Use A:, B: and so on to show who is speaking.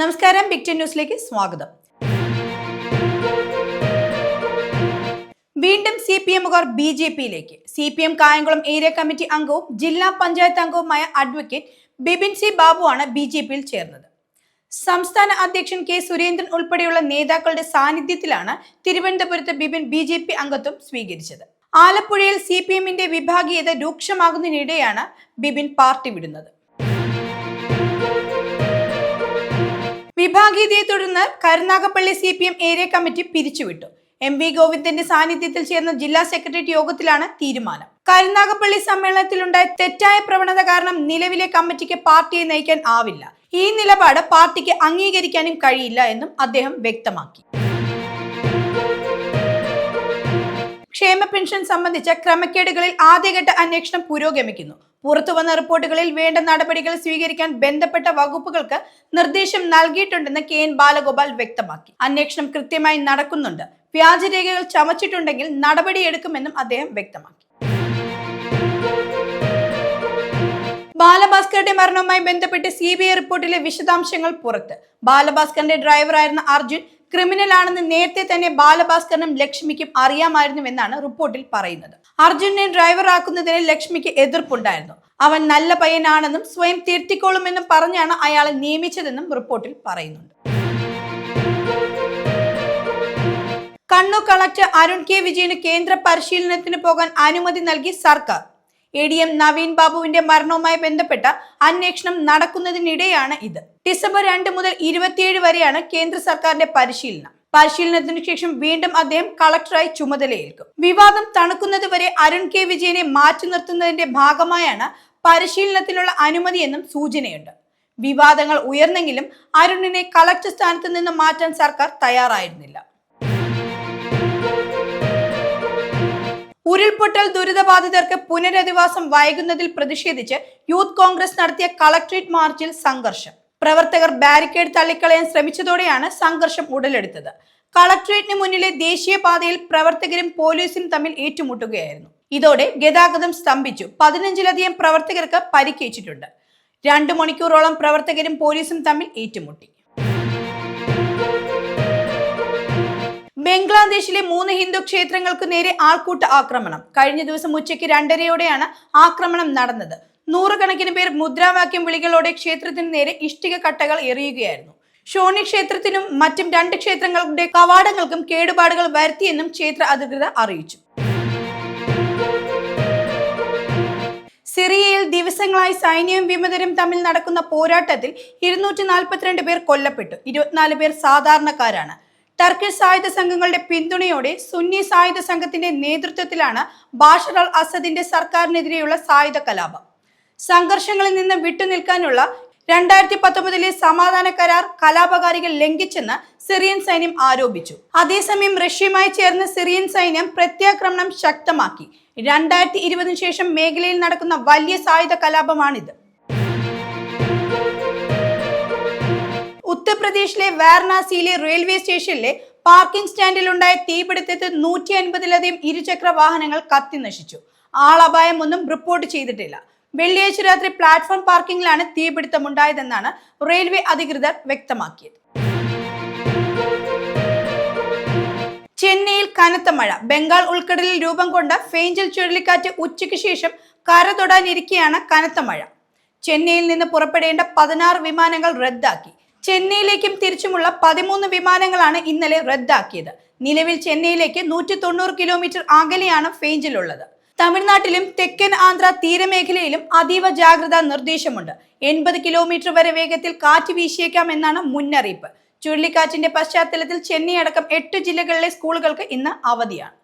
A: നമസ്കാരം, big ten ന്യൂസിലേക്ക് സ്വാഗതം. വീണ്ടും CPM-കാർ BJP-യിലേക്ക്. CPM കായംകുളം ഏരിയ കമ്മിറ്റി അംഗവും ജില്ലാ പഞ്ചായത്ത് അംഗവുമായ അഡ്വക്കേറ്റ് ബിപിൻ സി ബാബുവാണ് BJP-യിൽ ചേർന്നത്. സംസ്ഥാന അധ്യക്ഷൻ K സുരേന്ദ്രൻ ഉൾപ്പെടെയുള്ള നേതാക്കളുടെ സാന്നിധ്യത്തിലാണ് തിരുവനന്തപുരത്ത് ബിപിൻ BJP അംഗത്വം സ്വീകരിച്ചത്. ആലപ്പുഴയിൽ CPM-ന്റെ വിഭാഗീയത രൂക്ഷമാകുന്നതിനിടെയാണ് ബിപിൻ പാർട്ടി വിടുന്നത്. വിഭാഗീയതയെ തുടർന്ന് കരുനാഗപ്പള്ളി CPM ഏരിയ കമ്മിറ്റി പിരിച്ചുവിട്ടു. MV ഗോവിന്ദന്റെ സാന്നിധ്യത്തിൽ ചേർന്ന ജില്ലാ സെക്രട്ടേറിയറ്റ് യോഗത്തിലാണ് തീരുമാനം. കരുനാഗപ്പള്ളി സമ്മേളനത്തിലുണ്ടായ തെറ്റായ പ്രവണത കാരണം നിലവിലെ കമ്മിറ്റിക്ക് പാർട്ടിയെ നയിക്കാൻ ആവില്ല. ഈ നിലപാട് പാർട്ടിക്ക് അംഗീകരിക്കാനും കഴിയില്ല എന്നും അദ്ദേഹം വ്യക്തമാക്കി. ക്ഷേമ പെൻഷൻ സംബന്ധിച്ച ക്രമക്കേടുകളിൽ ആദ്യഘട്ട അന്വേഷണം പുരോഗമിക്കുന്നു. പുറത്തുവന്ന റിപ്പോർട്ടുകളിൽ വേണ്ട നടപടികൾ സ്വീകരിക്കാൻ ബന്ധപ്പെട്ട വകുപ്പുകൾക്ക് നിർദ്ദേശം നൽകിയിട്ടുണ്ടെന്ന് KN ബാലഗോപാൽ വ്യക്തമാക്കി. അന്വേഷണം കൃത്യമായി നടക്കുന്നുണ്ട്. വ്യാജരേഖകൾ ചമച്ചിട്ടുണ്ടെങ്കിൽ നടപടിയെടുക്കുമെന്നും അദ്ദേഹം വ്യക്തമാക്കി. ബാലഭാസ്കറുടെ മരണവുമായി ബന്ധപ്പെട്ട് CBI റിപ്പോർട്ടിലെ വിശദാംശങ്ങൾ പുറത്ത്. ബാലഭാസ്കറിന്റെ ഡ്രൈവറായിരുന്ന അർജുൻ ക്രിമിനൽ ആണെന്ന് നേരത്തെ തന്നെ ബാലഭാസ്കറിനും ലക്ഷ്മിക്കും അറിയാമായിരുന്നുവെന്നാണ് റിപ്പോർട്ടിൽ പറയുന്നത്. അർജുനെ ഡ്രൈവർ ആക്കുന്നതിന് ലക്ഷ്മിക്ക് എതിർപ്പുണ്ടായിരുന്നു. അവൻ നല്ല പയ്യനാണെന്നും സ്വയം തിരുത്തിക്കോളുമെന്നും പറഞ്ഞാണ് അയാളെ നിയമിച്ചതെന്നും റിപ്പോർട്ടിൽ പറയുന്നുണ്ട്. കണ്ണൂർ കളക്ടർ അരുൺ K വിജയന് കേന്ദ്ര പരിശീലനത്തിന് പോകാൻ അനുമതി നൽകി സർക്കാർ. ADM നവീൻ ബാബുവിന്റെ മരണവുമായി ബന്ധപ്പെട്ട അന്വേഷണം നടക്കുന്നതിനിടെയാണ് ഇത്. ഡിസംബർ 2 മുതൽ 27 വരെയാണ് കേന്ദ്ര സർക്കാരിന്റെ പരിശീലനം. പരിശീലനത്തിനു ശേഷം വീണ്ടും അദ്ദേഹം കളക്ടറായി ചുമതലയേൽക്കും. വിവാദം തണുക്കുന്നതുവരെ അരുൺ K വിജയനെ മാറ്റി നിർത്തുന്നതിന്റെ ഭാഗമായാണ് പരിശീലനത്തിനുള്ള അനുമതിയെന്നും സൂചനയുണ്ട്. വിവാദങ്ങൾ ഉയർന്നെങ്കിലും അരുണിനെ കളക്ടർ സ്ഥാനത്ത് നിന്ന് മാറ്റാൻ സർക്കാർ തയ്യാറായിരുന്നില്ല. ഉരുൾപൊട്ടൽ ദുരിതബാധിതർക്ക് പുനരധിവാസം വൈകുന്നതിൽ പ്രതിഷേധിച്ച് യൂത്ത് കോൺഗ്രസ് നടത്തിയ കളക്ടറേറ്റ് മാർച്ചിൽ സംഘർഷം. പ്രവർത്തകർ ബാരിക്കേഡ് തള്ളിക്കളയാൻ ശ്രമിച്ചതോടെയാണ് സംഘർഷം ഉടലെടുത്തത്. കളക്ടറേറ്റിന് മുന്നിലെ ദേശീയപാതയിൽ പ്രവർത്തകരും പോലീസും തമ്മിൽ ഏറ്റുമുട്ടുകയായിരുന്നു. ഇതോടെ ഗതാഗതം സ്തംഭിച്ചു. 15-ലധികം പ്രവർത്തകർക്ക് പരിക്കേറ്റിട്ടുണ്ട്. 2 മണിക്കൂറോളം പ്രവർത്തകരും പോലീസും തമ്മിൽ ഏറ്റുമുട്ടി. ബംഗ്ലാദേശിലെ 3 ഹിന്ദു ക്ഷേത്രങ്ങൾക്ക് നേരെ ആൾക്കൂട്ട ആക്രമണം. കഴിഞ്ഞ ദിവസം ഉച്ചയ്ക്ക് 2:30-യോടെയാണ് ആക്രമണം നടന്നത്. 100 കണക്കിന് പേർ മുദ്രാവാക്യം വിളികളോടെ ക്ഷേത്രത്തിന് നേരെ ഇഷ്ടിക കട്ടകൾ എറിയുകയായിരുന്നു. ഷോണി ക്ഷേത്രത്തിനും മറ്റും 2 ക്ഷേത്രങ്ങളുടെ കവാടങ്ങൾക്കും കേടുപാടുകൾ വരുത്തിയെന്നും ക്ഷേത്ര അധികൃതർ അറിയിച്ചു. സിറിയയിൽ ദിവസങ്ങളായി സൈന്യവും വിമതരും തമ്മിൽ നടക്കുന്ന പോരാട്ടത്തിൽ 242 പേർ കൊല്ലപ്പെട്ടു. 24 പേർ സാധാരണക്കാരാണ്. ടർക്കിഷ് സായുധ സംഘങ്ങളുടെ പിന്തുണയോടെ സുന്നി സായുധ സംഘത്തിന്റെ നേതൃത്വത്തിലാണ് ബാഷർ അൽ അസദിന്റെ സർക്കാരിനെതിരെയുള്ള സായുധ കലാപം. സംഘർഷങ്ങളിൽ നിന്ന് വിട്ടുനിൽക്കാനുള്ള 2019-ലെ സമാധാന കരാർ കലാപകാരികൾ ലംഘിച്ചെന്ന് സിറിയൻ സൈന്യം ആരോപിച്ചു. അതേസമയം റഷ്യയുമായി ചേർന്ന് സിറിയൻ സൈന്യം പ്രത്യാക്രമണം ശക്തമാക്കി. 2020-ന് ശേഷം മേഖലയിൽ നടക്കുന്ന വലിയ സായുധ കലാപമാണിത്. ഉത്തർപ്രദേശിലെ വാരണാസിയിലെ റെയിൽവേ സ്റ്റേഷനിലെ പാർക്കിംഗ് സ്റ്റാൻഡിലുണ്ടായ തീപിടുത്തത്തിൽ 150-ലധികം ഇരുചക്ര വാഹനങ്ങൾ കത്തിനശിച്ചു. ആളപായമൊന്നും റിപ്പോർട്ട് ചെയ്തിട്ടില്ല. വെള്ളിയാഴ്ച രാത്രി പ്ലാറ്റ്ഫോം പാർക്കിംഗിലാണ് തീപിടുത്തമുണ്ടായതെന്നാണ് റെയിൽവേ അധികൃതർ വ്യക്തമാക്കിയത്. ചെന്നൈയിൽ കനത്ത മഴ. ബംഗാൾ ഉൾക്കടലിൽ രൂപം കൊണ്ട ഫേഞ്ചൽ ചുഴലിക്കാറ്റ് ഉച്ചയ്ക്ക് ശേഷം കര തൊടാനിരിക്കെയാണ് കനത്ത മഴ. ചെന്നൈയിൽ നിന്ന് പുറപ്പെടേണ്ട 16 വിമാനങ്ങൾ റദ്ദാക്കി. ചെന്നൈയിലേക്കും തിരിച്ചുമുള്ള 13 വിമാനങ്ങളാണ് ഇന്നലെ റദ്ദാക്കിയത്. നിലവിൽ ചെന്നൈയിലേക്ക് 190 കിലോമീറ്റർ അകലെയാണ് ഫേഞ്ചിലുള്ളത്. തമിഴ്നാട്ടിലും തെക്കൻ ആന്ധ്ര തീരമേഖലയിലും അതീവ ജാഗ്രതാ നിർദ്ദേശമുണ്ട്. 80 കിലോമീറ്റർ വരെ വേഗത്തിൽ കാറ്റ് വീശിയേക്കാം എന്നാണ് മുന്നറിയിപ്പ്. ചുഴലിക്കാറ്റിന്റെ പശ്ചാത്തലത്തിൽ ചെന്നൈ അടക്കം 8 ജില്ലകളിലെ സ്കൂളുകൾക്ക് ഇന്ന് അവധിയാണ്.